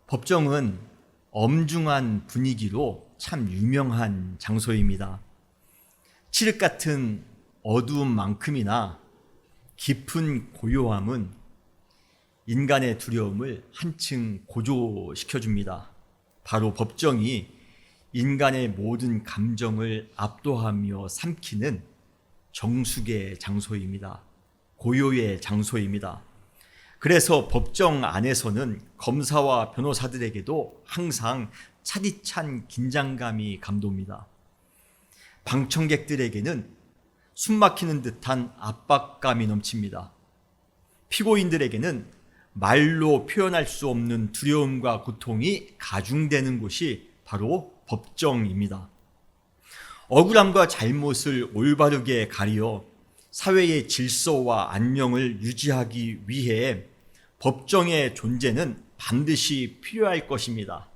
법정은 엄중한 분위기로 참 유명한 장소입니다. 칠흑 같은 어두움만큼이나 깊은 고요함은 인간의 두려움을 한층 고조시켜줍니다. 바로 법정이 인간의 모든 감정을 압도하며 삼키는 정숙의 장소입니다. 고요의 장소입니다. 그래서 법정 안에서는 검사와 변호사들에게도 항상 차디찬 긴장감이 감돕니다. 방청객들에게는 숨막히는 듯한 압박감이 넘칩니다. 피고인들에게는 말로 표현할 수 없는 두려움과 고통이 가중되는 곳이 바로 법정입니다. 억울함과 잘못을 올바르게 가리어 사회의 질서와 안녕을 유지하기 위해 법정의 존재는 반드시 필요할 것입니다.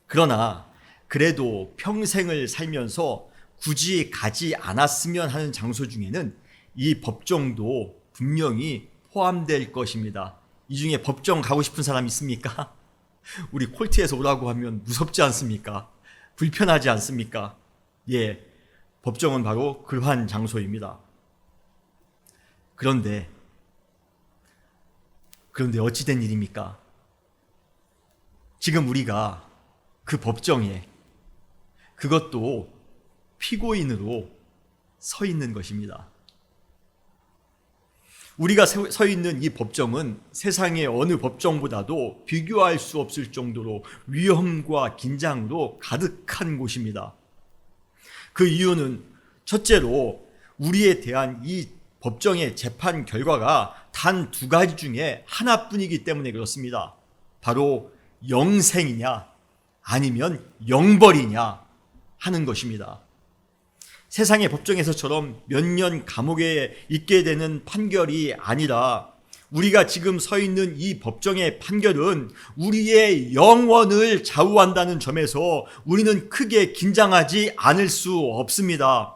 그러나 그래도 평생을 살면서 굳이 가지 않았으면 하는 장소 중에는 이 법정도 분명히 포함될 것입니다. 이 중에 법정 가고 싶은 사람 있습니까? 우리 콜트에서 오라고 하면 무섭지 않습니까? 불편하지 않습니까? 예, 법정은 바로 그러한 장소입니다. 그런데 어찌된 일입니까? 지금 우리가 그 법정에, 그것도 피고인으로 서 있는 것입니다. 우리가 서 있는 이 법정은 세상의 어느 법정보다도 비교할 수 없을 정도로 위험과 긴장으로 가득한 곳입니다. 그 이유는 첫째로 우리에 대한 이 법정의 재판 결과가 단 두 가지 중에 하나뿐이기 때문에 그렇습니다. 바로 영생이냐 아니면 영벌이냐 하는 것입니다. 세상의 법정에서처럼 몇 년 감옥에 있게 되는 판결이 아니라 우리가 지금 서 있는 이 법정의 판결은 우리의 영원을 좌우한다는 점에서 우리는 크게 긴장하지 않을 수 없습니다.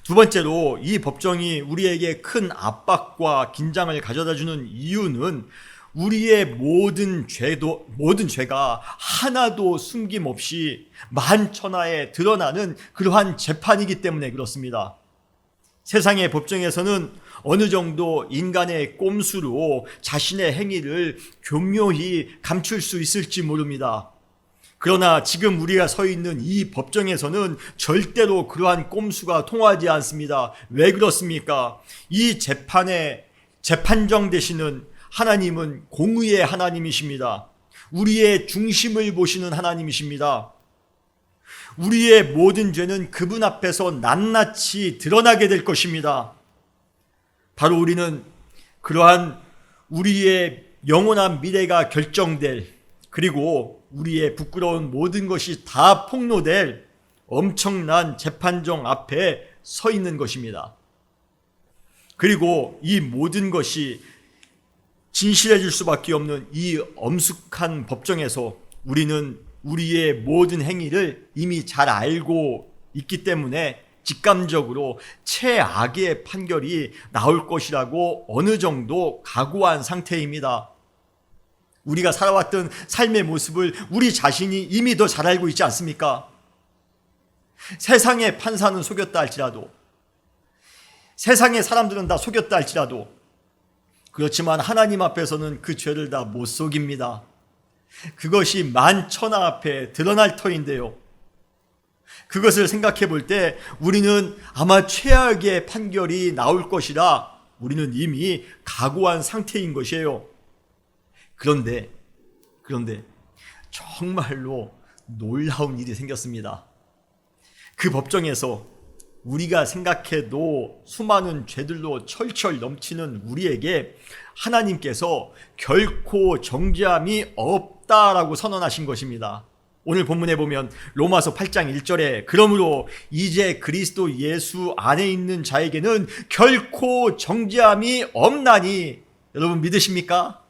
두 번째로 이 법정이 우리에게 큰 압박과 긴장을 가져다주는 이유는 우리의 모든 죄가 하나도 숨김없이 만천하에 드러나는 그러한 재판이기 때문에 그렇습니다. 세상의 법정에서는 어느 정도 인간의 꼼수로 자신의 행위를 교묘히 감출 수 있을지 모릅니다. 그러나 지금 우리가 서 있는 이 법정에서는 절대로 그러한 꼼수가 통하지 않습니다. 왜 그렇습니까? 이 재판의 재판정 되시는 하나님은 공의의 하나님이십니다. 우리의 중심을 보시는 하나님이십니다. 우리의 모든 죄는 그분 앞에서 낱낱이 드러나게 될 것입니다. 바로 우리는 그러한 우리의 영원한 미래가 결정될, 그리고 우리의 부끄러운 모든 것이 다 폭로될 엄청난 재판정 앞에 서 있는 것입니다. 그리고 이 모든 것이 진실해질 수밖에 없는 이 엄숙한 법정에서 우리는 우리의 모든 행위를 이미 잘 알고 있기 때문에 직감적으로 최악의 판결이 나올 것이라고 어느 정도 각오한 상태입니다. 우리가 살아왔던 삶의 모습을 우리 자신이 이미 더 잘 알고 있지 않습니까? 세상의 판사는 속였다 할지라도, 세상의 사람들은 다 속였다 할지라도, 그렇지만 하나님 앞에서는 그 죄를 다 못 속입니다. 그것이 만천하 앞에 드러날 터인데요. 그것을 생각해 볼 때 우리는 아마 최악의 판결이 나올 것이라 우리는 이미 각오한 상태인 것이에요. 그런데 정말로 놀라운 일이 생겼습니다. 그 법정에서 우리가 생각해도 수많은 죄들로 철철 넘치는 우리에게 하나님께서 결코 정죄함이 없다라고 선언하신 것입니다. 오늘 본문에 보면 로마서 8장 1절에 그러므로 이제 그리스도 예수 안에 있는 자에게는 결코 정죄함이 없나니, 여러분 믿으십니까?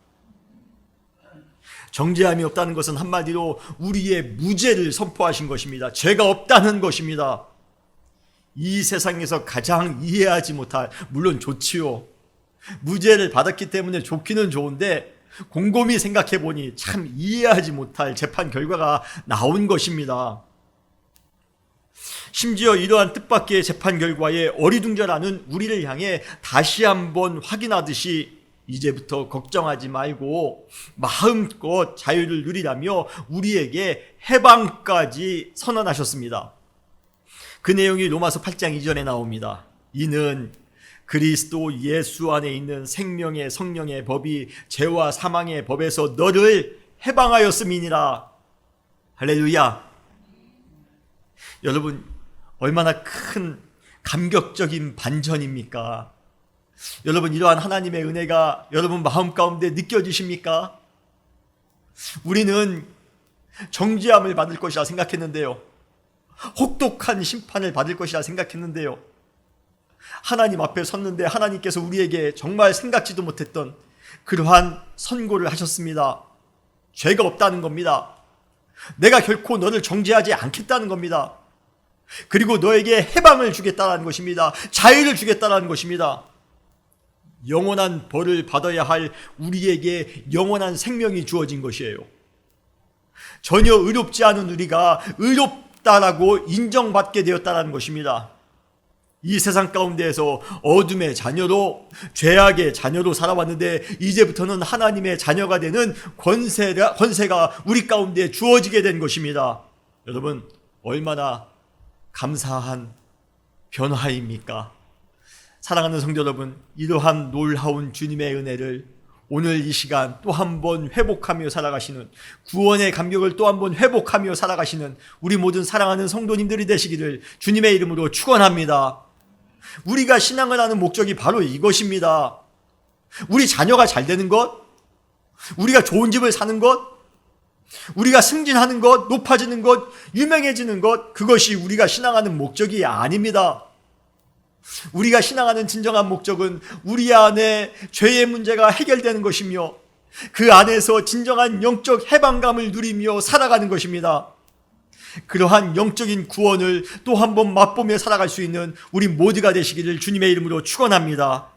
정죄함이 없다는 것은 한마디로 우리의 무죄를 선포하신 것입니다. 죄가 없다는 것입니다. 이 세상에서 가장 이해하지 못할, 물론 좋지요. 무죄를 받았기 때문에 좋기는 좋은데 곰곰이 생각해 보니 참 이해하지 못할 재판 결과가 나온 것입니다. 심지어 이러한 뜻밖의 재판 결과에 어리둥절하는 우리를 향해 다시 한번 확인하듯이 이제부터 걱정하지 말고 마음껏 자유를 누리라며 우리에게 해방까지 선언하셨습니다. 그 내용이 로마서 8장 이전에 나옵니다. 이는 그리스도 예수 안에 있는 생명의 성령의 법이 죄와 사망의 법에서 너를 해방하였음이니라. 할렐루야. 여러분, 얼마나 큰 감격적인 반전입니까? 여러분, 이러한 하나님의 은혜가 여러분 마음 가운데 느껴지십니까? 우리는 정죄함을 받을 것이라 생각했는데요, 혹독한 심판을 받을 것이라 생각했는데요, 하나님 앞에 섰는데 하나님께서 우리에게 정말 생각지도 못했던 그러한 선고를 하셨습니다. 죄가 없다는 겁니다. 내가 결코 너를 정죄하지 않겠다는 겁니다. 그리고 너에게 해방을 주겠다는 것입니다. 자유를 주겠다는 것입니다. 영원한 벌을 받아야 할 우리에게 영원한 생명이 주어진 것이에요. 전혀 의롭지 않은 우리가 의롭다라고 인정받게 되었다는 것입니다. 이 세상 가운데에서 어둠의 자녀로, 죄악의 자녀로 살아왔는데 이제부터는 하나님의 자녀가 되는 권세가 우리 가운데 주어지게 된 것입니다. 여러분, 얼마나 감사한 변화입니까? 사랑하는 성도 여러분, 이러한 놀라운 주님의 은혜를 오늘 이 시간 또 한 번 회복하며 살아가시는, 구원의 감격을 또 한 번 회복하며 살아가시는 우리 모든 사랑하는 성도님들이 되시기를 주님의 이름으로 축원합니다. 우리가 신앙을 하는 목적이 바로 이것입니다. 우리 자녀가 잘 되는 것, 우리가 좋은 집을 사는 것, 우리가 승진하는 것, 높아지는 것, 유명해지는 것, 그것이 우리가 신앙하는 목적이 아닙니다. 우리가 신앙하는 진정한 목적은 우리 안에 죄의 문제가 해결되는 것이며 그 안에서 진정한 영적 해방감을 누리며 살아가는 것입니다. 그러한 영적인 구원을 또 한 번 맛보며 살아갈 수 있는 우리 모두가 되시기를 주님의 이름으로 축원합니다.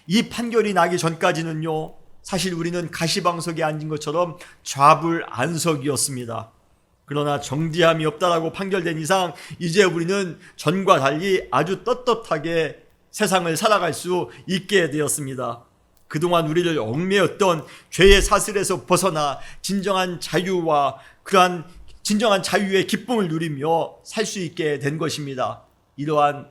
이 판결이 나기 전까지는요, 사실 우리는 가시방석에 앉은 것처럼 좌불안석이었습니다. 그러나 정죄함이 없다라고 판결된 이상 이제 우리는 전과 달리 아주 떳떳하게 세상을 살아갈 수 있게 되었습니다. 그동안 우리를 얽매였던 죄의 사슬에서 벗어나 진정한 자유와 그러한 진정한 자유의 기쁨을 누리며 살 수 있게 된 것입니다. 이러한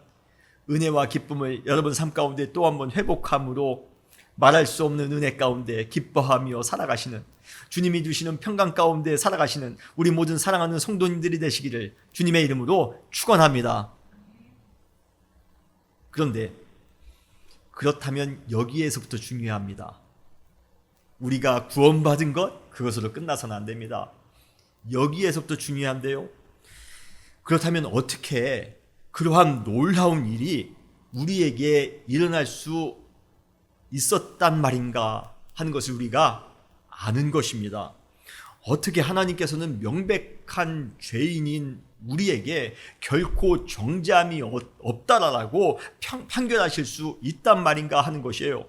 은혜와 기쁨을 여러분 삶 가운데 또 한 번 회복함으로 말할 수 없는 은혜 가운데 기뻐하며 살아가시는, 주님이 주시는 평강 가운데 살아가시는 우리 모든 사랑하는 성도님들이 되시기를 주님의 이름으로 축원합니다. 그런데 그렇다면 여기에서부터 중요합니다. 우리가 구원받은 것, 그것으로 끝나서는 안 됩니다. 여기에서부터 중요한데요, 그렇다면 어떻게 그러한 놀라운 일이 우리에게 일어날 수 있었단 말인가 하는 것을 우리가 아는 것입니다. 어떻게 하나님께서는 명백한 죄인인 우리에게 결코 정죄함이 없다라고 판결하실 수 있단 말인가 하는 것이에요.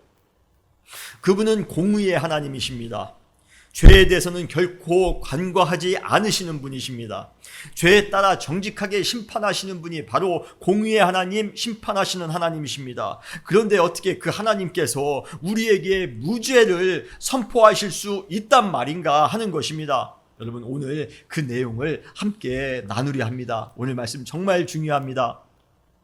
그분은 공의의 하나님이십니다. 죄에 대해서는 결코 간과하지 않으시는 분이십니다. 죄에 따라 정직하게 심판하시는 분이 바로 공의의 하나님, 심판하시는 하나님이십니다. 그런데 어떻게 그 하나님께서 우리에게 무죄를 선포하실 수 있단 말인가 하는 것입니다. 여러분, 오늘 그 내용을 함께 나누려 합니다. 오늘 말씀 정말 중요합니다.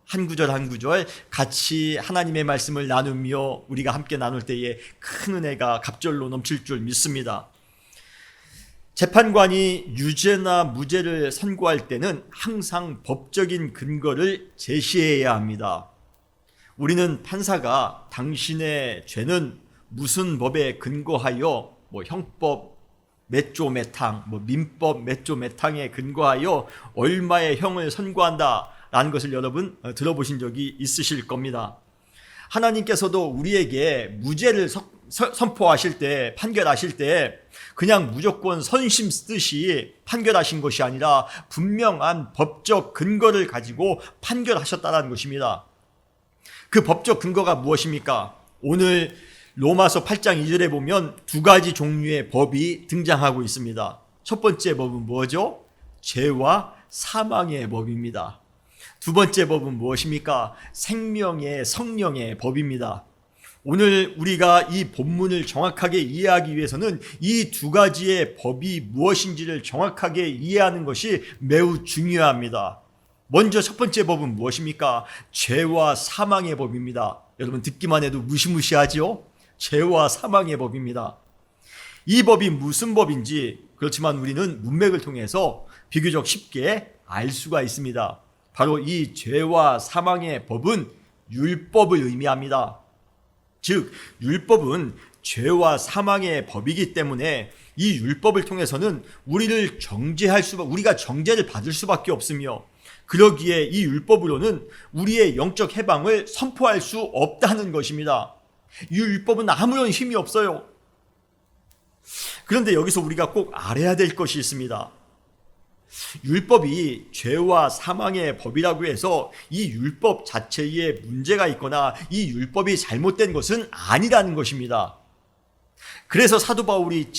한 구절 한 구절 같이 하나님의 말씀을 나누며 우리가 함께 나눌 때에 큰 은혜가 갑절로 넘칠 줄 믿습니다. 재판관이 유죄나 무죄를 선고할 때는 항상 법적인 근거를 제시해야 합니다. 우리는 판사가 당신의 죄는 무슨 법에 근거하여 형법 몇 조 몇 항, 민법 몇 조 몇 항에 근거하여 얼마의 형을 선고한다 라는 것을 여러분 들어보신 적이 있으실 겁니다. 하나님께서도 우리에게 무죄를 선포하실 때, 판결하실 때 그냥 무조건 선심 쓰듯이 판결하신 것이 아니라 분명한 법적 근거를 가지고 판결하셨다는 것입니다. 그 법적 근거가 무엇입니까? 오늘 로마서 8장 2절에 보면 두 가지 종류의 법이 등장하고 있습니다. 첫 번째 법은 뭐죠? 죄와 사망의 법입니다. 두 번째 법은 무엇입니까? 생명의 성령의 법입니다. 오늘 우리가 이 본문을 정확하게 이해하기 위해서는 이 두 가지의 법이 무엇인지를 정확하게 이해하는 것이 매우 중요합니다. 먼저 첫 번째 법은 무엇입니까? 죄와 사망의 법입니다. 여러분 듣기만 해도 무시무시하죠? 죄와 사망의 법입니다. 이 법이 무슨 법인지 그렇지만 우리는 문맥을 통해서 비교적 쉽게 알 수가 있습니다. 바로 이 죄와 사망의 법은 율법을 의미합니다. 즉 율법은 죄와 사망의 법이기 때문에 이 율법을 통해서는 우리가 정죄를 받을 수밖에 없으며 그러기에 이 율법으로는 우리의 영적 해방을 선포할 수 없다는 것입니다. 이 율법은 아무런 힘이 없어요. 그런데 여기서 우리가 꼭 알아야 될 것이 있습니다. 율법이 죄와 사망의 법이라고 해서 이 율법 자체에 문제가 있거나 이 율법이 잘못된 것은 아니라는 것입니다. 그래서 사도 바울이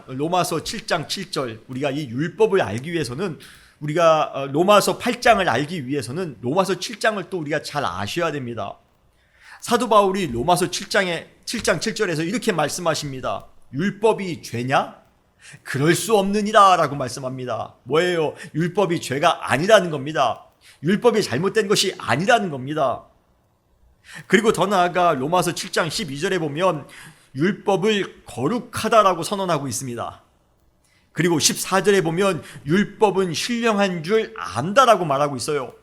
로마서 7장 7절 우리가 이 율법을 알기 위해서는 우리가 로마서 8장을 알기 위해서는 로마서 7장을 또 우리가 잘 아셔야 됩니다. 사도 바울이 로마서 7장 7절에서 이렇게 말씀하십니다. 율법이 죄냐? 그럴 수 없느니라 라고 말씀합니다. 뭐예요? 율법이 죄가 아니라는 겁니다. 율법이 잘못된 것이 아니라는 겁니다. 그리고 더 나아가 로마서 7장 12절에 보면 율법을 거룩하다라고 선언하고 있습니다. 그리고 14절에 보면 율법은 신령한 줄 안다라고 말하고 있어요.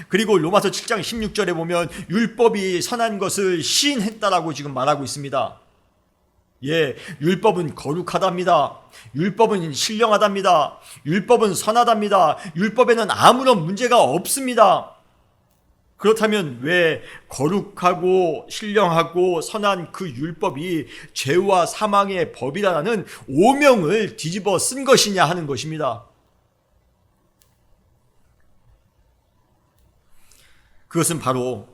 그리고 로마서 7장 16절에 보면 율법이 선한 것을 시인했다라고 지금 말하고 있습니다. 예, 율법은 거룩하답니다. 율법은 신령하답니다. 율법은 선하답니다. 율법에는 아무런 문제가 없습니다. 그렇다면 왜 거룩하고 신령하고 선한 그 율법이 죄와 사망의 법이라는 오명을 뒤집어 쓴 것이냐 하는 것입니다. 그것은 바로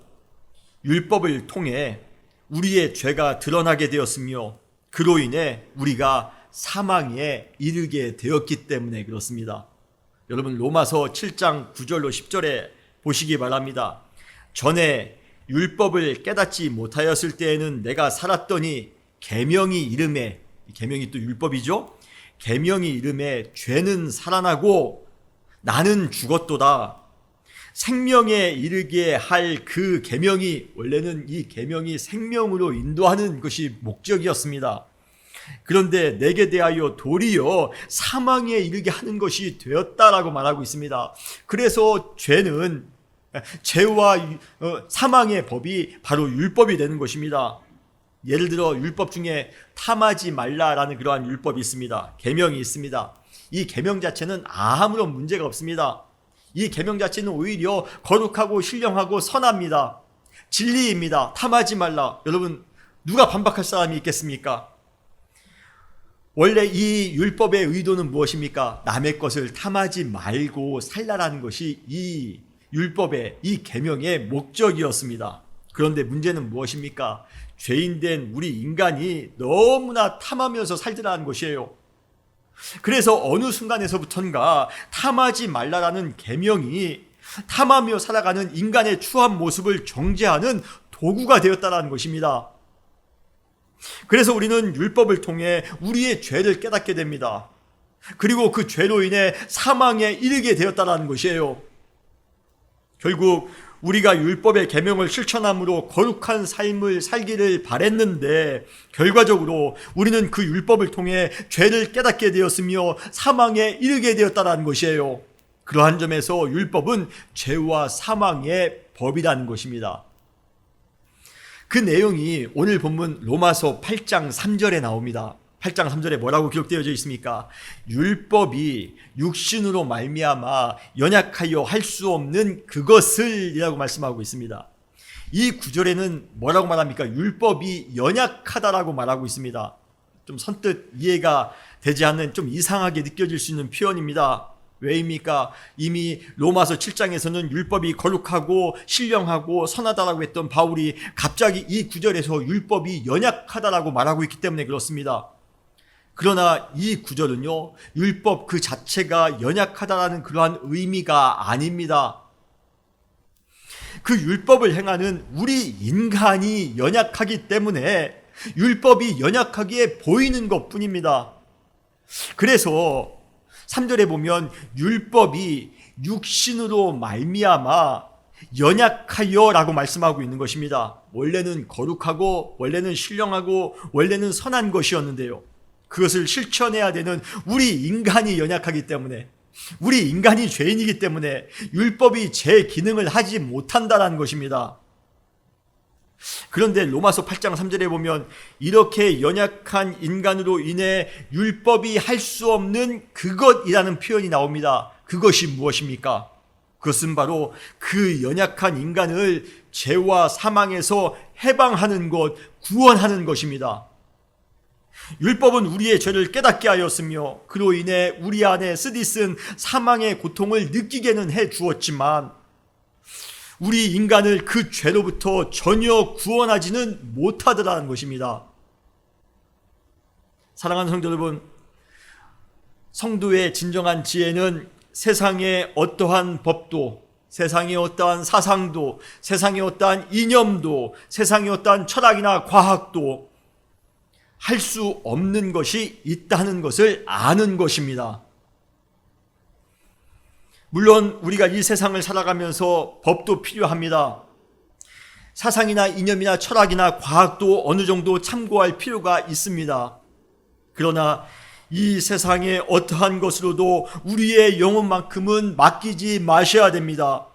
율법을 통해 우리의 죄가 드러나게 되었으며 그로 인해 우리가 사망에 이르게 되었기 때문에 그렇습니다. 여러분 로마서 7장 9절로 10절에 보시기 바랍니다. 전에 율법을 깨닫지 못하였을 때에는 내가 살았더니 계명이 이름에, 계명이 또 율법이죠. 계명이 이름에 죄는 살아나고 나는 죽었도다. 생명에 이르게 할 그 계명이 원래는 이 계명이 생명으로 인도하는 것이 목적이었습니다. 그런데 내게 대하여 도리어 사망에 이르게 하는 것이 되었다라고 말하고 있습니다. 그래서 죄와 사망의 법이 바로 율법이 되는 것입니다. 예를 들어 율법 중에 탐하지 말라라는 그러한 율법이 있습니다. 계명이 있습니다. 이 계명 자체는 아무런 문제가 없습니다. 이 계명 자체는 오히려 거룩하고 신령하고 선합니다. 진리입니다. 탐하지 말라. 여러분 누가 반박할 사람이 있겠습니까? 원래 이 율법의 의도는 무엇입니까? 남의 것을 탐하지 말고 살라라는 것이 이 율법의 이 계명의 목적이었습니다. 그런데 문제는 무엇입니까? 죄인된 우리 인간이 너무나 탐하면서 살더라는 것이에요. 그래서 어느 순간에서부턴가 탐하지 말라라는 계명이 탐하며 살아가는 인간의 추한 모습을 정죄하는 도구가 되었다는 것입니다. 그래서 우리는 율법을 통해 우리의 죄를 깨닫게 됩니다. 그리고 그 죄로 인해 사망에 이르게 되었다는 것이에요. 결국 우리가 율법의 계명을 실천함으로 거룩한 삶을 살기를 바랬는데 결과적으로 우리는 그 율법을 통해 죄를 깨닫게 되었으며 사망에 이르게 되었다는 것이에요. 그러한 점에서 율법은 죄와 사망의 법이라는 것입니다. 그 내용이 오늘 본문 로마서 8장 3절에 나옵니다. 8장 3절에 뭐라고 기록되어져 있습니까? 율법이 육신으로 말미암아 연약하여 할 수 없는 그것을 이라고 말씀하고 있습니다. 이 구절에는 뭐라고 말합니까? 율법이 연약하다라고 말하고 있습니다. 좀 선뜻 이해가 되지 않는 좀 이상하게 느껴질 수 있는 표현입니다. 왜입니까? 이미 로마서 7장에서는 율법이 거룩하고 신령하고 선하다라고 했던 바울이 갑자기 이 구절에서 율법이 연약하다라고 말하고 있기 때문에 그렇습니다. 그러나 이 구절은요, 율법 그 자체가 연약하다라는 그러한 의미가 아닙니다. 그 율법을 행하는 우리 인간이 연약하기 때문에 율법이 연약하게 보이는 것뿐입니다. 그래서 3절에 보면 율법이 육신으로 말미암아 연약하여 라고 말씀하고 있는 것입니다. 원래는 거룩하고 원래는 신령하고 원래는 선한 것이었는데요, 그것을 실천해야 되는 우리 인간이 연약하기 때문에, 우리 인간이 죄인이기 때문에 율법이 제 기능을 하지 못한다는 것입니다. 그런데 로마서 8장 3절에 보면 이렇게 연약한 인간으로 인해 율법이 할 수 없는 그것이라는 표현이 나옵니다. 그것이 무엇입니까? 그것은 바로 그 연약한 인간을 죄와 사망에서 해방하는 것, 구원하는 것입니다. 율법은 우리의 죄를 깨닫게 하였으며 그로 인해 우리 안에 쓰디쓴 사망의 고통을 느끼게는 해 주었지만 우리 인간을 그 죄로부터 전혀 구원하지는 못하더라는 것입니다. 사랑하는 성도 여러분, 성도의 진정한 지혜는 세상의 어떠한 법도, 세상의 어떠한 사상도, 세상의 어떠한 이념도, 세상의 어떠한 철학이나 과학도 할 수 없는 것이 있다는 것을 아는 것입니다. 물론 우리가 이 세상을 살아가면서 법도 필요합니다. 사상이나 이념이나 철학이나 과학도 어느 정도 참고할 필요가 있습니다. 그러나 이 세상의 어떠한 것으로도 우리의 영혼만큼은 맡기지 마셔야 됩니다.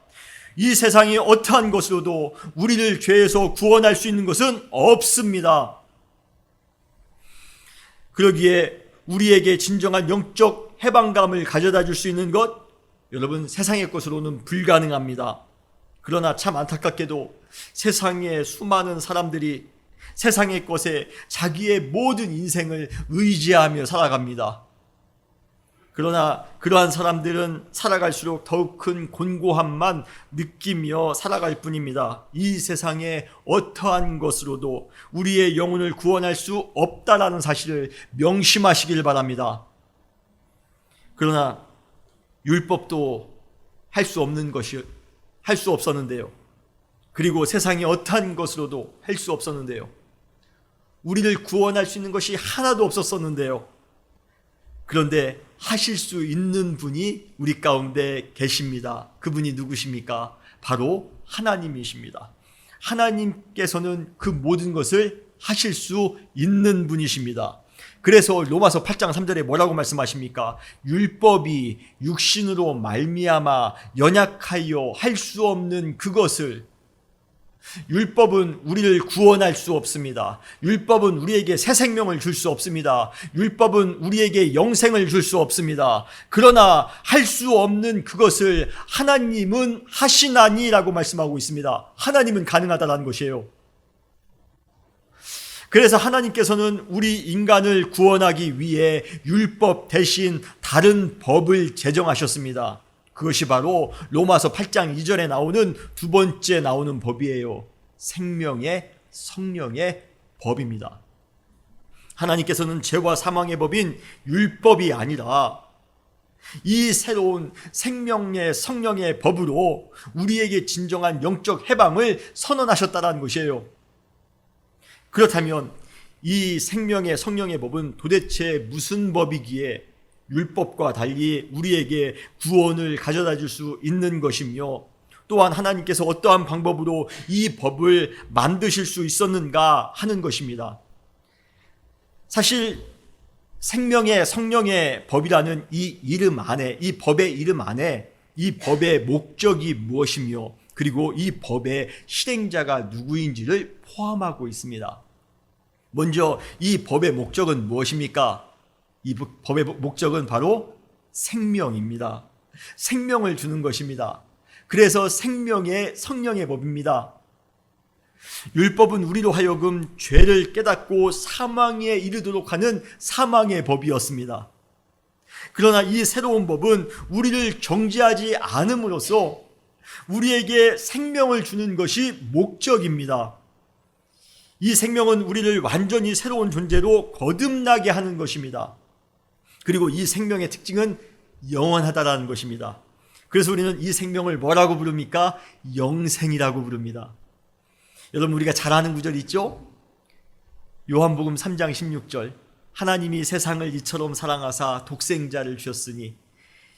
이 세상의 어떠한 것으로도 우리를 죄에서 구원할 수 있는 것은 없습니다. 그러기에 우리에게 진정한 영적 해방감을 가져다 줄 수 있는 것, 여러분, 세상의 것으로는 불가능합니다. 그러나 참 안타깝게도 세상의 수많은 사람들이 세상의 것에 자기의 모든 인생을 의지하며 살아갑니다. 그러나 그러한 사람들은 살아갈수록 더욱 큰 곤고함만 느끼며 살아갈 뿐입니다. 이 세상의 어떠한 것으로도 우리의 영혼을 구원할 수 없다라는 사실을 명심하시길 바랍니다. 그러나 율법도 할 수 없었는데요. 그리고 세상의 어떠한 것으로도 할 수 없었는데요. 우리를 구원할 수 있는 것이 하나도 없었었는데요. 그런데 하실 수 있는 분이 우리 가운데 계십니다. 그분이 누구십니까? 바로 하나님이십니다. 하나님께서는 그 모든 것을 하실 수 있는 분이십니다. 그래서 로마서 8장 3절에 뭐라고 말씀하십니까? 율법이 육신으로 말미암아 연약하여 할 수 없는 그것을, 율법은 우리를 구원할 수 없습니다. 율법은 우리에게 새 생명을 줄 수 없습니다. 율법은 우리에게 영생을 줄 수 없습니다. 그러나 할 수 없는 그것을 하나님은 하시나니라고 말씀하고 있습니다. 하나님은 가능하다는 것이에요. 그래서 하나님께서는 우리 인간을 구원하기 위해 율법 대신 다른 법을 제정하셨습니다. 그것이 바로 로마서 8장 2절에 나오는 두 번째 나오는 법이에요. 생명의 성령의 법입니다. 하나님께서는 죄와 사망의 법인 율법이 아니라 이 새로운 생명의 성령의 법으로 우리에게 진정한 영적 해방을 선언하셨다는 것이에요. 그렇다면 이 생명의 성령의 법은 도대체 무슨 법이기에 율법과 달리 우리에게 구원을 가져다 줄 수 있는 것이며, 또한 하나님께서 어떠한 방법으로 이 법을 만드실 수 있었는가 하는 것입니다. 사실 생명의 성령의 법이라는 이 이름 안에, 이 법의 이름 안에 이 법의 목적이 무엇이며 그리고 이 법의 실행자가 누구인지를 포함하고 있습니다. 먼저 이 법의 목적은 무엇입니까? 이 법의 목적은 바로 생명입니다. 생명을 주는 것입니다. 그래서 생명의 성령의 법입니다. 율법은 우리로 하여금 죄를 깨닫고 사망에 이르도록 하는 사망의 법이었습니다. 그러나 이 새로운 법은 우리를 정죄하지 않음으로써 우리에게 생명을 주는 것이 목적입니다. 이 생명은 우리를 완전히 새로운 존재로 거듭나게 하는 것입니다. 그리고 이 생명의 특징은 영원하다라는 것입니다. 그래서 우리는 이 생명을 뭐라고 부릅니까? 영생이라고 부릅니다. 여러분, 우리가 잘 아는 구절 있죠? 요한복음 3장 16절, 하나님이 세상을 이처럼 사랑하사 독생자를 주셨으니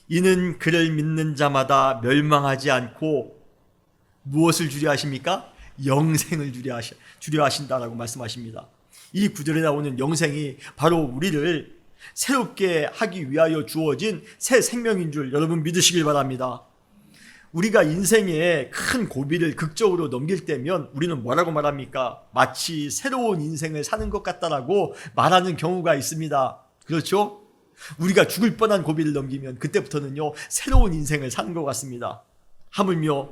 이는 그를 믿는 자마다 멸망하지 않고 무엇을 주려 하십니까? 영생을 주려 하신다라고 말씀하십니다. 이 구절에 나오는 영생이 바로 우리를 새롭게 하기 위하여 주어진 새 생명인 줄 여러분 믿으시길 바랍니다. 우리가 인생의 큰 고비를 극적으로 넘길 때면 우리는 뭐라고 말합니까? 마치 새로운 인생을 사는 것 같다라고 말하는 경우가 있습니다. 그렇죠? 우리가 죽을 뻔한 고비를 넘기면 그때부터는요, 새로운 인생을 사는 것 같습니다. 하물며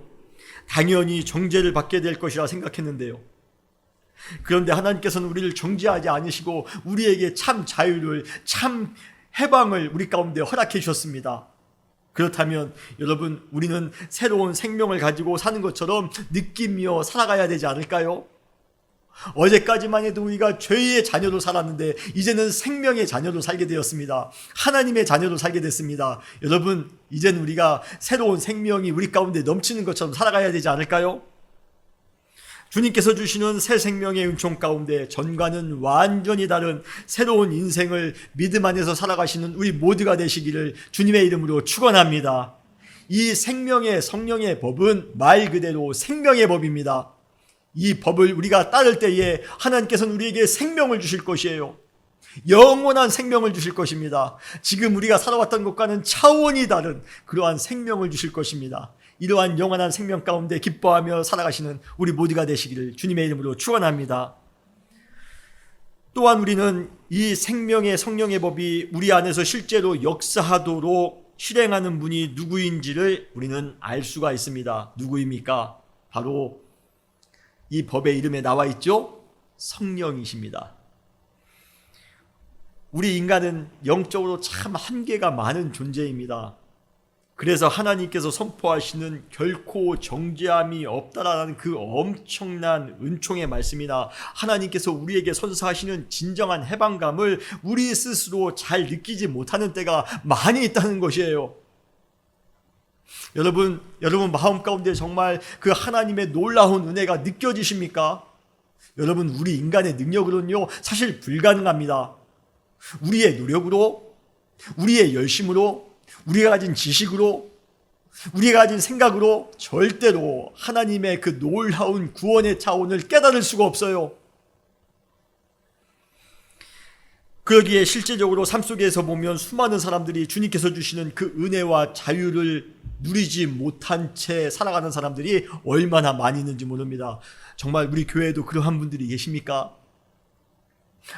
당연히 정죄를 받게 될 것이라 생각했는데요. 그런데 하나님께서는 우리를 정죄하지 않으시고 우리에게 참 자유를, 참 해방을 우리 가운데 허락해 주셨습니다. 그렇다면 여러분, 우리는 새로운 생명을 가지고 사는 것처럼 느끼며 살아가야 되지 않을까요? 어제까지만 해도 우리가 죄의 자녀로 살았는데 이제는 생명의 자녀로 살게 되었습니다. 하나님의 자녀로 살게 됐습니다. 여러분, 이제는 우리가 새로운 생명이 우리 가운데 넘치는 것처럼 살아가야 되지 않을까요? 주님께서 주시는 새 생명의 은총 가운데 전과는 완전히 다른 새로운 인생을 믿음 안에서 살아가시는 우리 모두가 되시기를 주님의 이름으로 축원합니다. 이 생명의 성령의 법은 말 그대로 생명의 법입니다. 이 법을 우리가 따를 때에 하나님께서는 우리에게 생명을 주실 것이에요. 영원한 생명을 주실 것입니다. 지금 우리가 살아왔던 것과는 차원이 다른 그러한 생명을 주실 것입니다. 이러한 영원한 생명 가운데 기뻐하며 살아가시는 우리 모두가 되시기를 주님의 이름으로 축원합니다. 또한 우리는 이 생명의 성령의 법이 우리 안에서 실제로 역사하도록 실행하는 분이 누구인지를 우리는 알 수가 있습니다. 누구입니까? 바로 이 법의 이름에 나와 있죠? 성령이십니다. 우리 인간은 영적으로 참 한계가 많은 존재입니다. 그래서 하나님께서 선포하시는 결코 정죄함이 없다라는 그 엄청난 은총의 말씀이나 하나님께서 우리에게 선사하시는 진정한 해방감을 우리 스스로 잘 느끼지 못하는 때가 많이 있다는 것이에요. 여러분 마음 가운데 정말 그 하나님의 놀라운 은혜가 느껴지십니까? 여러분, 우리 인간의 능력으로는요, 사실 불가능합니다. 우리의 노력으로, 우리의 열심으로, 우리가 가진 지식으로, 우리가 가진 생각으로 절대로 하나님의 그 놀라운 구원의 차원을 깨달을 수가 없어요. 그러기에 실제적으로 삶 속에서 보면 수많은 사람들이 주님께서 주시는 그 은혜와 자유를 누리지 못한 채 살아가는 사람들이 얼마나 많이 있는지 모릅니다. 정말 우리 교회에도 그러한 분들이 계십니까?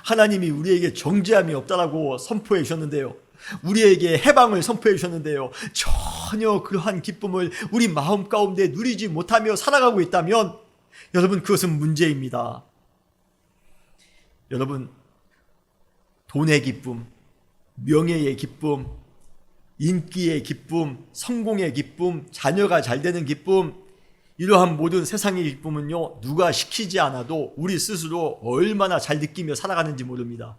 하나님이 우리에게 정죄함이 없다라고 선포해 주셨는데요, 우리에게 해방을 선포해 주셨는데요, 전혀 그러한 기쁨을 우리 마음 가운데 누리지 못하며 살아가고 있다면 여러분, 그것은 문제입니다. 여러분, 돈의 기쁨, 명예의 기쁨, 인기의 기쁨, 성공의 기쁨, 자녀가 잘 되는 기쁨, 이러한 모든 세상의 기쁨은요, 누가 시키지 않아도 우리 스스로 얼마나 잘 느끼며 살아가는지 모릅니다.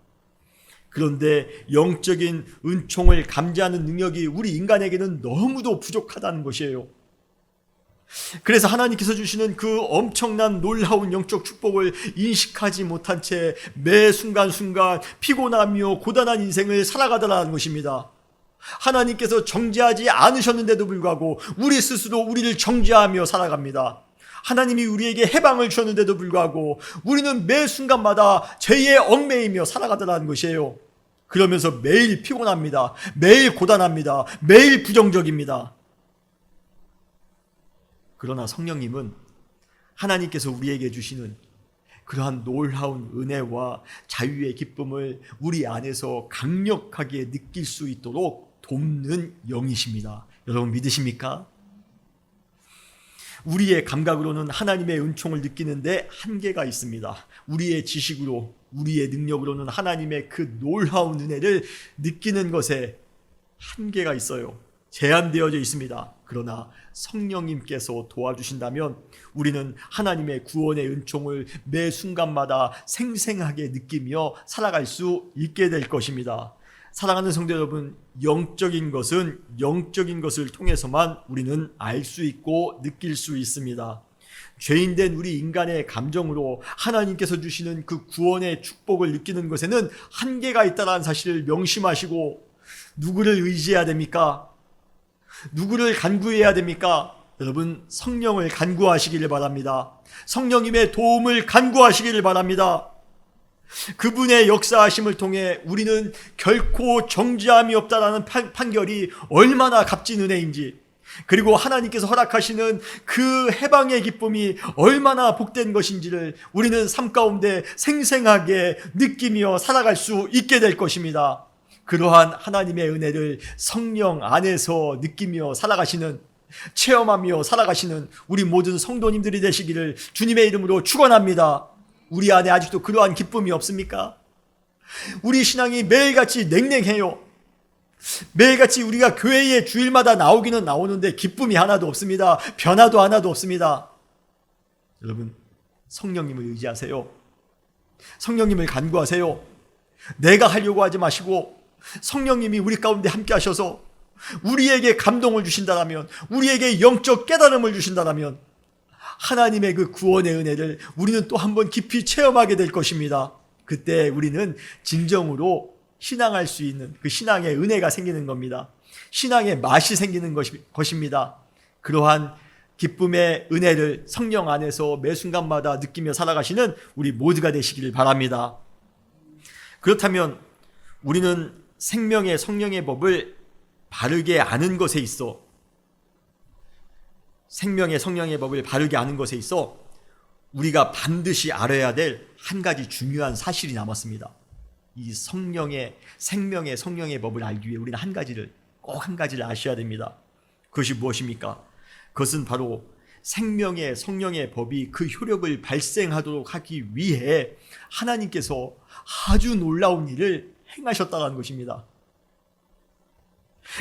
그런데 영적인 은총을 감지하는 능력이 우리 인간에게는 너무도 부족하다는 것이에요. 그래서 하나님께서 주시는 그 엄청난 놀라운 영적 축복을 인식하지 못한 채 매 순간순간 피곤하며 고단한 인생을 살아가더라는 것입니다. 하나님께서 정죄하지 않으셨는데도 불구하고 우리 스스로 우리를 정죄하며 살아갑니다. 하나님이 우리에게 해방을 주셨는데도 불구하고 우리는 매 순간마다 죄에 얽매이며 살아가더라는 것이에요. 그러면서 매일 피곤합니다. 매일 고단합니다. 매일 부정적입니다. 그러나 성령님은 하나님께서 우리에게 주시는 그러한 놀라운 은혜와 자유의 기쁨을 우리 안에서 강력하게 느낄 수 있도록 돕는 영이십니다. 여러분 믿으십니까? 우리의 감각으로는 하나님의 은총을 느끼는데 한계가 있습니다. 우리의 지식으로, 우리의 능력으로는 하나님의 그 놀라운 은혜를 느끼는 것에 한계가 있어요. 제한되어져 있습니다. 그러나 성령님께서 도와주신다면 우리는 하나님의 구원의 은총을 매 순간마다 생생하게 느끼며 살아갈 수 있게 될 것입니다. 사랑하는 성도 여러분, 영적인 것을 통해서만 우리는 알 수 있고 느낄 수 있습니다. 죄인된 우리 인간의 감정으로 하나님께서 주시는 그 구원의 축복을 느끼는 것에는 한계가 있다는 사실을 명심하시고, 누구를 의지해야 됩니까? 누구를 간구해야 됩니까? 여러분, 성령을 간구하시기를 바랍니다. 성령님의 도움을 간구하시기를 바랍니다. 그분의 역사하심을 통해 우리는 결코 정죄함이 없다라는 판결이 얼마나 값진 은혜인지, 그리고 하나님께서 허락하시는 그 해방의 기쁨이 얼마나 복된 것인지를 우리는 삶 가운데 생생하게 느끼며 살아갈 수 있게 될 것입니다. 그러한 하나님의 은혜를 성령 안에서 느끼며 살아가시는, 체험하며 살아가시는 우리 모든 성도님들이 되시기를 주님의 이름으로 축원합니다. 우리 안에 아직도 그러한 기쁨이 없습니까? 우리 신앙이 매일같이 냉랭해요. 매일같이 우리가 교회에 주일마다 나오기는 나오는데 기쁨이 하나도 없습니다. 변화도 하나도 없습니다. 여러분, 성령님을 의지하세요. 성령님을 간구하세요. 내가 하려고 하지 마시고 성령님이 우리 가운데 함께 하셔서 우리에게 감동을 주신다면, 우리에게 영적 깨달음을 주신다면 하나님의 그 구원의 은혜를 우리는 또 한번 깊이 체험하게 될 것입니다. 그때 우리는 진정으로 신앙할 수 있는 그 신앙의 은혜가 생기는 겁니다. 신앙의 맛이 생기는 것입니다. 그러한 기쁨의 은혜를 성령 안에서 매 순간마다 느끼며 살아가시는 우리 모두가 되시기를 바랍니다. 그렇다면 우리는 생명의 성령의 법을 바르게 아는 것에 있어, 생명의 성령의 법을 바르게 아는 것에 있어 우리가 반드시 알아야 될 한 가지 중요한 사실이 남았습니다. 이 생명의 성령의 법을 알기 위해 우리는 꼭 한 가지를 아셔야 됩니다. 그것이 무엇입니까? 그것은 바로 생명의 성령의 법이 그 효력을 발생하도록 하기 위해 하나님께서 아주 놀라운 일을 행하셨다는 것입니다.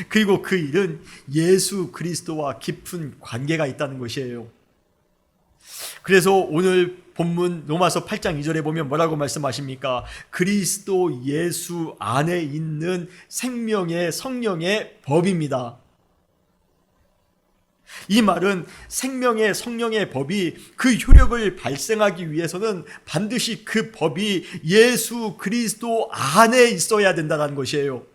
그리고 그 일은 예수 그리스도와 깊은 관계가 있다는 것이에요. 그래서 오늘 본문 로마서 8장 2절에 보면 뭐라고 말씀하십니까? 그리스도 예수 안에 있는 생명의 성령의 법입니다. 이 말은 생명의 성령의 법이 그 효력을 발생하기 위해서는 반드시 그 법이 예수 그리스도 안에 있어야 된다는 것이에요.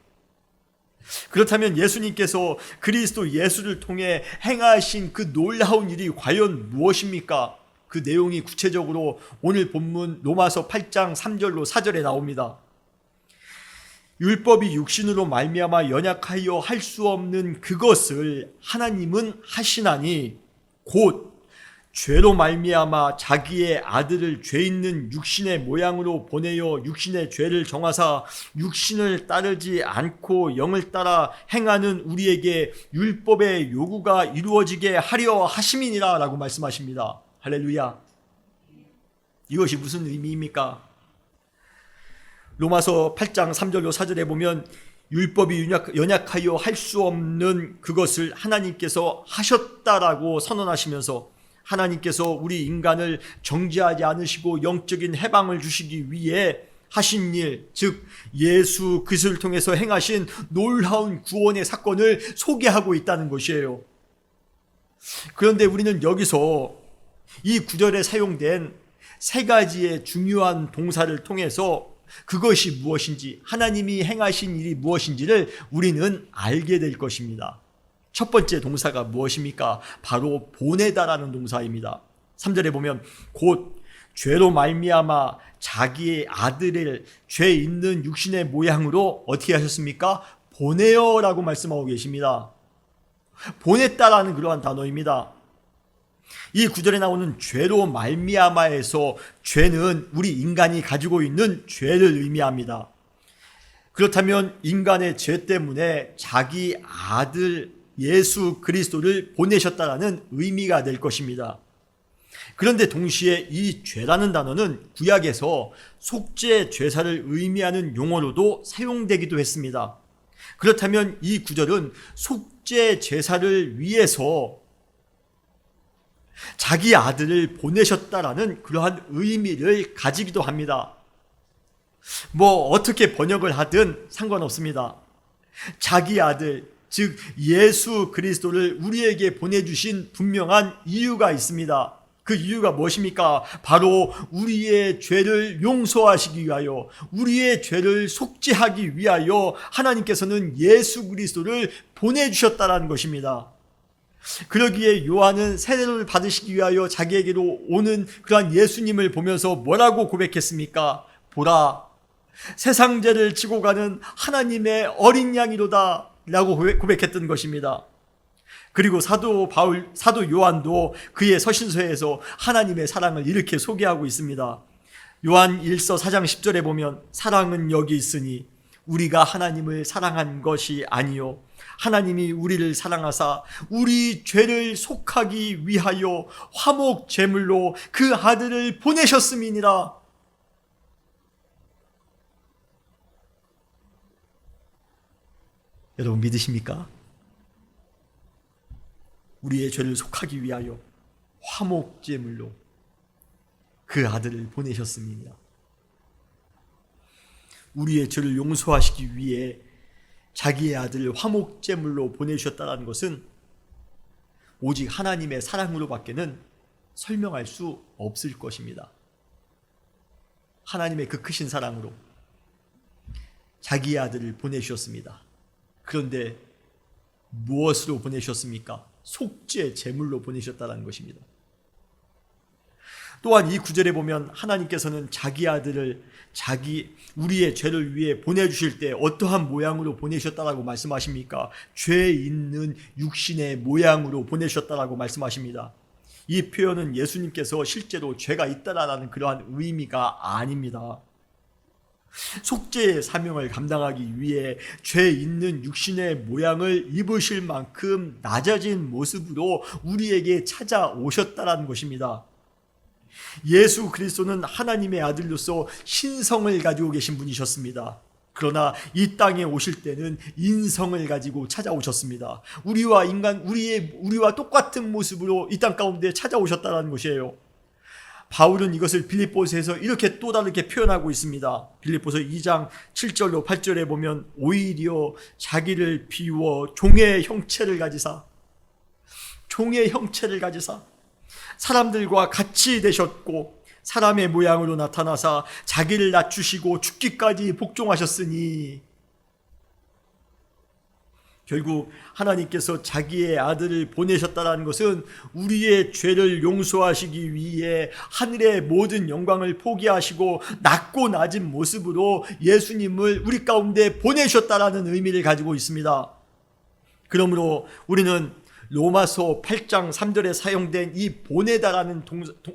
그렇다면 예수님께서 그리스도 예수를 통해 행하신 그 놀라운 일이 과연 무엇입니까? 그 내용이 구체적으로 오늘 본문 로마서 8장 3절로 4절에 나옵니다. 율법이 육신으로 말미암아 연약하여 할 수 없는 그것을 하나님은 하시나니 곧 죄로 말미암아 자기의 아들을 죄 있는 육신의 모양으로 보내어 육신의 죄를 정하사 육신을 따르지 않고 영을 따라 행하는 우리에게 율법의 요구가 이루어지게 하려 하심이니라 라고 말씀하십니다. 할렐루야. 이것이 무슨 의미입니까? 로마서 8장 3절로 4절에 보면 율법이 연약하여 할 수 없는 그것을 하나님께서 하셨다라고 선언하시면서 하나님께서 우리 인간을 정죄하지 않으시고 영적인 해방을 주시기 위해 하신 일, 즉 예수 그리스도를 통해서 행하신 놀라운 구원의 사건을 소개하고 있다는 것이에요. 그런데 우리는 여기서 이 구절에 사용된 세 가지의 중요한 동사를 통해서 그것이 무엇인지, 하나님이 행하신 일이 무엇인지를 우리는 알게 될 것입니다. 첫 번째 동사가 무엇입니까? 바로 보내다라는 동사입니다. 3절에 보면 곧 죄로 말미암아 자기의 아들을 죄 있는 육신의 모양으로 어떻게 하셨습니까? 보내어라고 말씀하고 계십니다. 보냈다라는 그러한 단어입니다. 이 구절에 나오는 죄로 말미암아에서 죄는 우리 인간이 가지고 있는 죄를 의미합니다. 그렇다면 인간의 죄 때문에 자기 아들 예수 그리스도를 보내셨다라는 의미가 될 것입니다. 그런데 동시에 이 죄라는 단어는 구약에서 속죄 제사를 의미하는 용어로도 사용되기도 했습니다. 그렇다면 이 구절은 속죄 제사를 위해서 자기 아들을 보내셨다라는 그러한 의미를 가지기도 합니다. 어떻게 번역을 하든 상관없습니다. 자기 아들, 즉 예수 그리스도를 우리에게 보내주신 분명한 이유가 있습니다. 그 이유가 무엇입니까? 바로 우리의 죄를 용서하시기 위하여, 우리의 죄를 속죄하기 위하여 하나님께서는 예수 그리스도를 보내주셨다는 것입니다. 그러기에 요한은 세례를 받으시기 위하여 자기에게로 오는 그러한 예수님을 보면서 뭐라고 고백했습니까? 보라, 세상 죄를 지고 가는 하나님의 어린 양이로다 라고 고백했던 것입니다. 그리고 사도 요한도 그의 서신서에서 하나님의 사랑을 이렇게 소개하고 있습니다. 요한 1서 4장 10절에 보면 사랑은 여기 있으니 우리가 하나님을 사랑한 것이 아니요 하나님이 우리를 사랑하사 우리 죄를 속하기 위하여 화목 제물로 그 아들을 보내셨음이니라. 여러분 믿으십니까? 우리의 죄를 속하기 위하여 화목 제물로 그 아들을 보내셨음이니라. 우리의 죄를 용서하시기 위해 자기의 아들을 화목 제물로 보내주셨다는 것은 오직 하나님의 사랑으로밖에는 설명할 수 없을 것입니다. 하나님의 그 크신 사랑으로 자기의 아들을 보내주셨습니다. 그런데 무엇으로 보내셨습니까? 속죄 제물로 보내셨다는 것입니다. 또한 이 구절에 보면 하나님께서는 자기 아들을 우리의 죄를 위해 보내주실 때 어떠한 모양으로 보내셨다라고 말씀하십니까? 죄 있는 육신의 모양으로 보내셨다라고 말씀하십니다. 이 표현은 예수님께서 실제로 죄가 있다라는 그러한 의미가 아닙니다. 속죄의 사명을 감당하기 위해 죄 있는 육신의 모양을 입으실 만큼 낮아진 모습으로 우리에게 찾아오셨다라는 것입니다. 예수 그리스도는 하나님의 아들로서 신성을 가지고 계신 분이셨습니다. 그러나 이 땅에 오실 때는 인성을 가지고 찾아오셨습니다. 우리와 똑같은 모습으로 이 땅 가운데 찾아오셨다는 것이에요. 바울은 이것을 빌립보서에서 이렇게 또 다르게 표현하고 있습니다. 빌립보서 2장 7절로 8절에 보면 오히려 자기를 비워 종의 형체를 가지사 사람들과 같이 되셨고 사람의 모양으로 나타나사 자기를 낮추시고 죽기까지 복종하셨으니, 결국 하나님께서 자기의 아들을 보내셨다는 것은 우리의 죄를 용서하시기 위해 하늘의 모든 영광을 포기하시고 낮고 낮은 모습으로 예수님을 우리 가운데 보내셨다는 의미를 가지고 있습니다. 그러므로 우리는 로마서 8장 3절에 사용된 이 보내다라는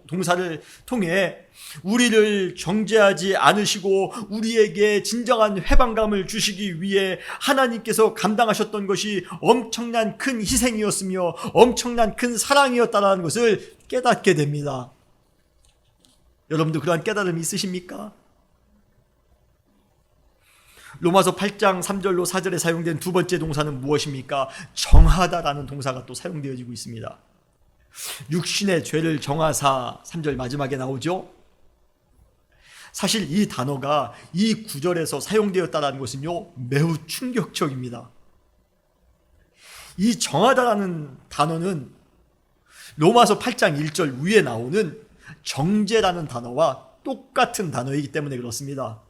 동사를 통해 우리를 정죄하지 않으시고 우리에게 진정한 해방감을 주시기 위해 하나님께서 감당하셨던 것이 엄청난 큰 희생이었으며 엄청난 큰 사랑이었다는 것을 깨닫게 됩니다. 여러분도 그러한 깨달음이 있으십니까? 로마서 8장 3절로 4절에 사용된 두 번째 동사는 무엇입니까? 정하다라는 동사가 또 사용되어지고 있습니다. 육신의 죄를 정하사 3절 마지막에 나오죠. 사실 이 단어가 이 구절에서 사용되었다는 것은요 매우 충격적입니다. 이 정하다라는 단어는 로마서 8장 1절 위에 나오는 정죄라는 단어와 똑같은 단어이기 때문에 그렇습니다.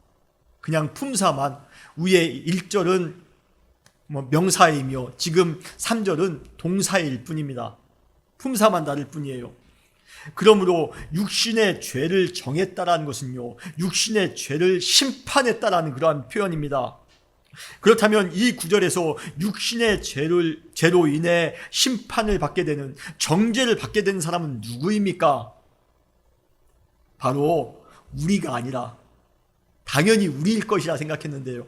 그냥 품사만 위에 1절은 명사이며 지금 3절은 동사일 뿐입니다. 품사만 다를 뿐이에요. 그러므로 육신의 죄를 정했다라는 것은요 육신의 죄를 심판했다라는 그러한 표현입니다. 그렇다면 이 구절에서 육신의 죄로 인해 심판을 받게 되는, 정죄를 받게 되는 사람은 누구입니까? 바로 우리가 아니라, 당연히 우리일 것이라 생각했는데요,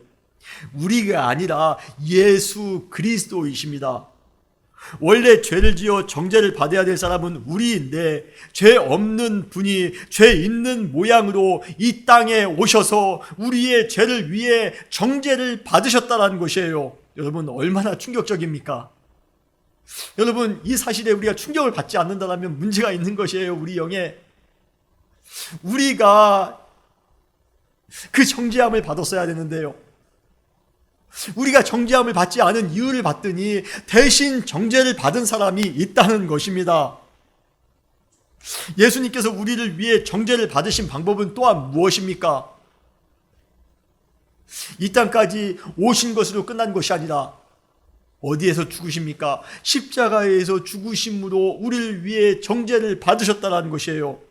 우리가 아니라 예수 그리스도이십니다. 원래 죄를 지어 정죄를 받아야 될 사람은 우리인데 죄 없는 분이 죄 있는 모양으로 이 땅에 오셔서 우리의 죄를 위해 정죄를 받으셨다는 것이에요. 여러분, 얼마나 충격적입니까? 여러분, 이 사실에 우리가 충격을 받지 않는다면 문제가 있는 것이에요. 우리 영에. 우리가 그 정죄함을 받았어야 되는데요, 우리가 정죄함을 받지 않은 이유를 봤더니 대신 정죄를 받은 사람이 있다는 것입니다. 예수님께서 우리를 위해 정죄를 받으신 방법은 또한 무엇입니까? 이 땅까지 오신 것으로 끝난 것이 아니라 어디에서 죽으십니까? 십자가에서 죽으심으로 우리를 위해 정죄를 받으셨다는 것이에요.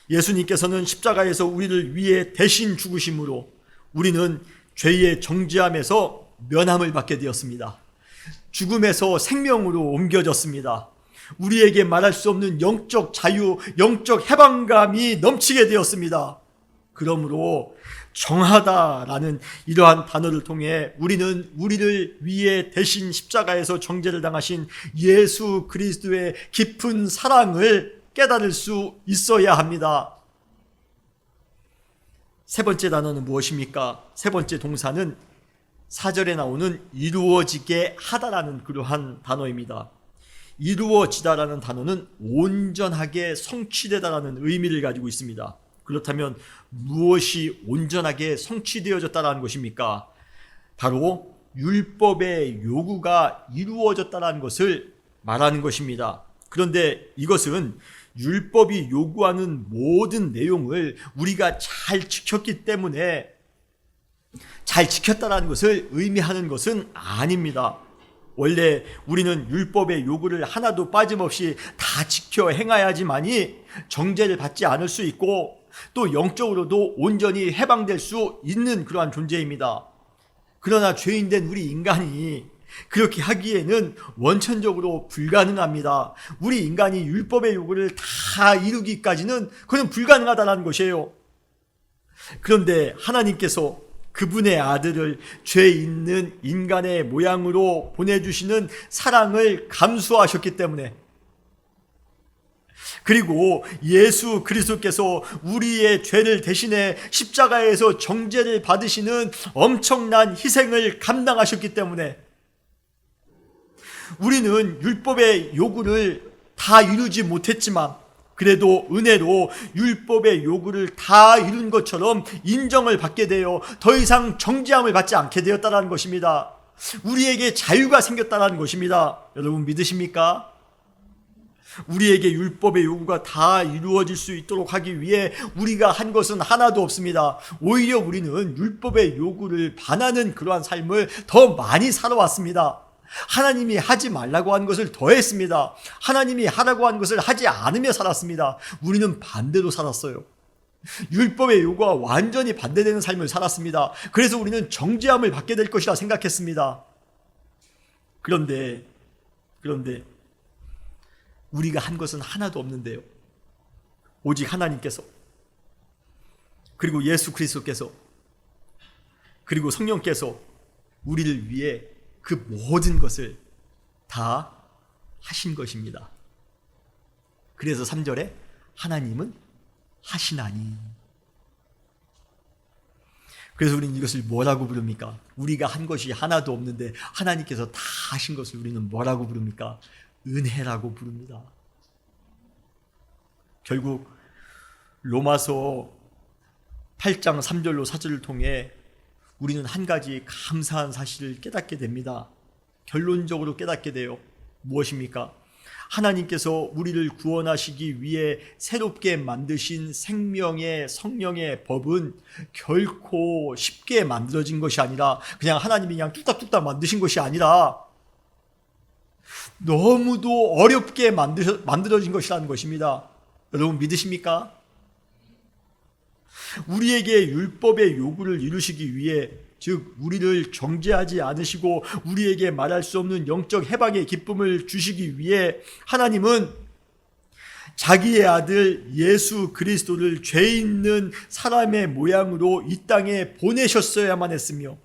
예수님께서는 십자가에서 우리를 위해 대신 죽으심으로 우리는 죄의 정죄함에서 면함을 받게 되었습니다. 죽음에서 생명으로 옮겨졌습니다. 우리에게 말할 수 없는 영적 자유, 영적 해방감이 넘치게 되었습니다. 그러므로 정하다라는 이러한 단어를 통해 우리는 우리를 위해 대신 십자가에서 정죄를 당하신 예수 그리스도의 깊은 사랑을 깨달을 수 있어야 합니다. 세 번째 단어는 무엇입니까? 세 번째 동사는 4절에 나오는 이루어지게 하다라는 그러한 단어입니다. 이루어지다라는 단어는 온전하게 성취되다라는 의미를 가지고 있습니다. 그렇다면 무엇이 온전하게 성취되어졌다라는 것입니까? 바로 율법의 요구가 이루어졌다라는 것을 말하는 것입니다. 그런데 이것은 율법이 요구하는 모든 내용을 우리가 잘 지켰기 때문에 잘 지켰다라는 것을 의미하는 것은 아닙니다. 원래 우리는 율법의 요구를 하나도 빠짐없이 다 지켜 행해야지만이 정죄를 받지 않을 수 있고 또 영적으로도 온전히 해방될 수 있는 그러한 존재입니다. 그러나 죄인된 우리 인간이 그렇게 하기에는 원천적으로 불가능합니다. 우리 인간이 율법의 요구를 다 이루기까지는 그건 불가능하다는 것이에요. 그런데 하나님께서 그분의 아들을 죄 있는 인간의 모양으로 보내주시는 사랑을 감수하셨기 때문에, 그리고 예수 그리스도께서 우리의 죄를 대신해 십자가에서 정죄를 받으시는 엄청난 희생을 감당하셨기 때문에 우리는 율법의 요구를 다 이루지 못했지만 그래도 은혜로 율법의 요구를 다 이룬 것처럼 인정을 받게 되어 더 이상 정죄함을 받지 않게 되었다는 것입니다. 우리에게 자유가 생겼다는 것입니다. 여러분 믿으십니까? 우리에게 율법의 요구가 다 이루어질 수 있도록 하기 위해 우리가 한 것은 하나도 없습니다. 오히려 우리는 율법의 요구를 반하는 그러한 삶을 더 많이 살아왔습니다. 하나님이 하지 말라고 한 것을 더 했습니다. 하나님이 하라고 한 것을 하지 않으며 살았습니다. 우리는 반대로 살았어요. 율법의 요구와 완전히 반대되는 삶을 살았습니다. 그래서 우리는 정죄함을 받게 될 것이라 생각했습니다. 그런데 우리가 한 것은 하나도 없는데요, 오직 하나님께서, 그리고 예수 그리스도께서, 그리고 성령께서 우리를 위해 그 모든 것을 다 하신 것입니다. 그래서 3절에 하나님은 하시나니. 그래서 우리는 이것을 뭐라고 부릅니까? 우리가 한 것이 하나도 없는데 하나님께서 다 하신 것을 우리는 뭐라고 부릅니까? 은혜라고 부릅니다. 결국 로마서 8장 3절로 4절을 통해 우리는 한 가지 감사한 사실을 깨닫게 됩니다. 결론적으로 깨닫게 돼요. 무엇입니까? 하나님께서 우리를 구원하시기 위해 새롭게 만드신 생명의 성령의 법은 결코 쉽게 만들어진 것이 아니라, 그냥 하나님이 그냥 뚝딱뚝딱 만드신 것이 아니라 너무도 어렵게 만들어진 것이라는 것입니다. 여러분 믿으십니까? 우리에게 율법의 요구를 이루시기 위해, 즉 우리를 정죄하지 않으시고 우리에게 말할 수 없는 영적 해방의 기쁨을 주시기 위해 하나님은 자기의 아들 예수 그리스도를 죄 있는 사람의 모양으로 이 땅에 보내셨어야만 했으며,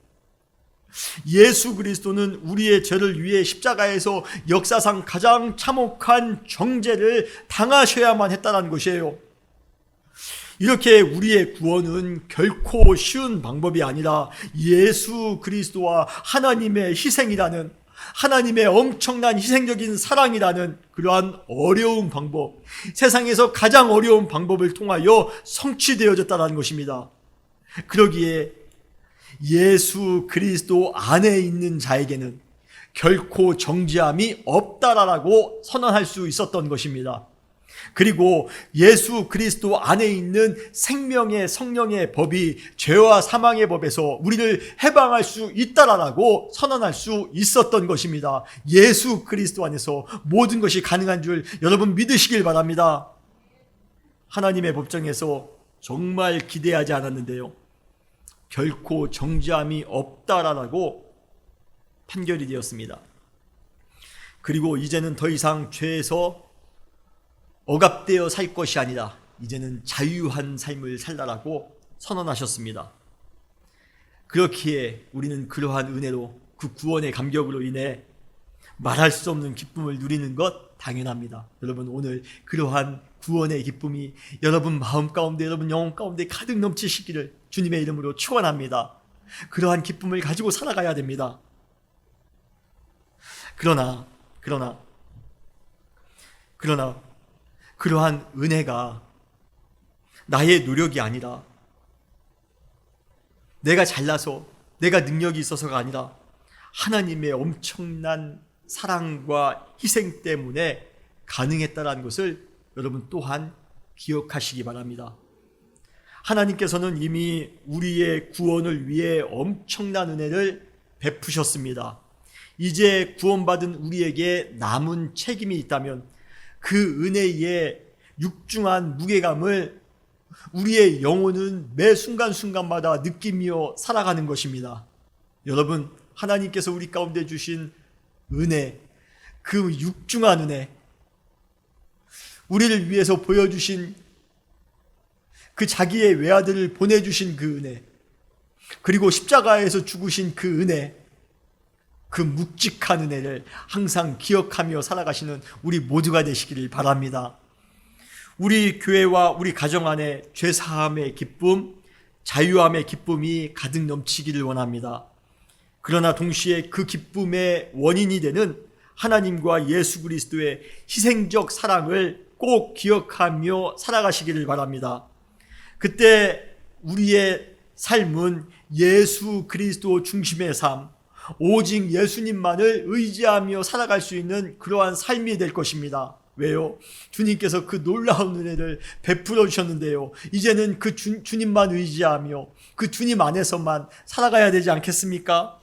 예수 그리스도는 우리의 죄를 위해 십자가에서 역사상 가장 참혹한 정죄를 당하셔야만 했다는 것이에요. 이렇게 우리의 구원은 결코 쉬운 방법이 아니라 예수 그리스도와 하나님의 희생이라는, 하나님의 엄청난 희생적인 사랑이라는 그러한 어려운 방법, 세상에서 가장 어려운 방법을 통하여 성취되어졌다는 것입니다. 그러기에 예수 그리스도 안에 있는 자에게는 결코 정죄함이 없다라고 선언할 수 있었던 것입니다. 그리고 예수 그리스도 안에 있는 생명의 성령의 법이 죄와 사망의 법에서 우리를 해방할 수 있다라고 선언할 수 있었던 것입니다. 예수 그리스도 안에서 모든 것이 가능한 줄 여러분 믿으시길 바랍니다. 하나님의 법정에서 정말 기대하지 않았는데요, 결코 정죄함이 없다라고 판결이 되었습니다. 그리고 이제는 더 이상 죄에서 억압되어 살 것이 아니라 이제는 자유한 삶을 살라라고 선언하셨습니다. 그렇기에 우리는 그러한 은혜로, 그 구원의 감격으로 인해 말할 수 없는 기쁨을 누리는 것 당연합니다. 여러분, 오늘 그러한 구원의 기쁨이 여러분 마음 가운데, 여러분 영혼 가운데 가득 넘치시기를 주님의 이름으로 축원합니다. 그러한 기쁨을 가지고 살아가야 됩니다. 그러나 그러한 은혜가 나의 노력이 아니라, 내가 잘나서, 내가 능력이 있어서가 아니라 하나님의 엄청난 사랑과 희생 때문에 가능했다는 것을 여러분 또한 기억하시기 바랍니다. 하나님께서는 이미 우리의 구원을 위해 엄청난 은혜를 베푸셨습니다. 이제 구원받은 우리에게 남은 책임이 있다면 그 은혜의 육중한 무게감을 우리의 영혼은 매 순간순간마다 느끼며 살아가는 것입니다. 여러분, 하나님께서 우리 가운데 주신 은혜, 그 육중한 은혜, 우리를 위해서 보여주신 그 자기의 외아들을 보내주신 그 은혜, 그리고 십자가에서 죽으신 그 은혜, 그 묵직한 은혜를 항상 기억하며 살아가시는 우리 모두가 되시기를 바랍니다. 우리 교회와 우리 가정 안에 죄사함의 기쁨, 자유함의 기쁨이 가득 넘치기를 원합니다. 그러나 동시에 그 기쁨의 원인이 되는 하나님과 예수 그리스도의 희생적 사랑을 꼭 기억하며 살아가시기를 바랍니다. 그때 우리의 삶은 예수 그리스도 중심의 삶, 오직 예수님만을 의지하며 살아갈 수 있는 그러한 삶이 될 것입니다. 왜요? 주님께서 그 놀라운 은혜를 베풀어 주셨는데요, 이제는 그 주님만 의지하며 그 주님 안에서만 살아가야 되지 않겠습니까?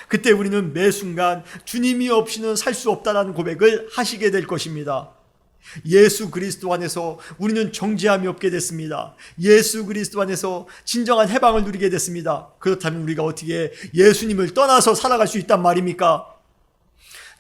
그때 우리는 매 순간 주님이 없이는 살 수 없다는 고백을 하시게 될 것입니다. 예수 그리스도 안에서 우리는 정죄함이 없게 됐습니다. 예수 그리스도 안에서 진정한 해방을 누리게 됐습니다. 그렇다면 우리가 어떻게 예수님을 떠나서 살아갈 수 있단 말입니까?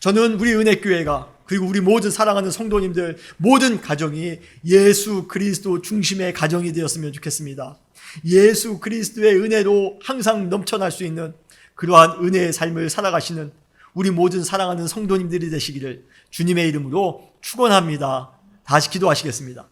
저는 우리 은혜교회가, 그리고 우리 모든 사랑하는 성도님들, 모든 가정이 예수 그리스도 중심의 가정이 되었으면 좋겠습니다. 예수 그리스도의 은혜로 항상 넘쳐날 수 있는 그러한 은혜의 삶을 살아가시는 우리 모든 사랑하는 성도님들이 되시기를 주님의 이름으로 축원합니다. 다시 기도하시겠습니다.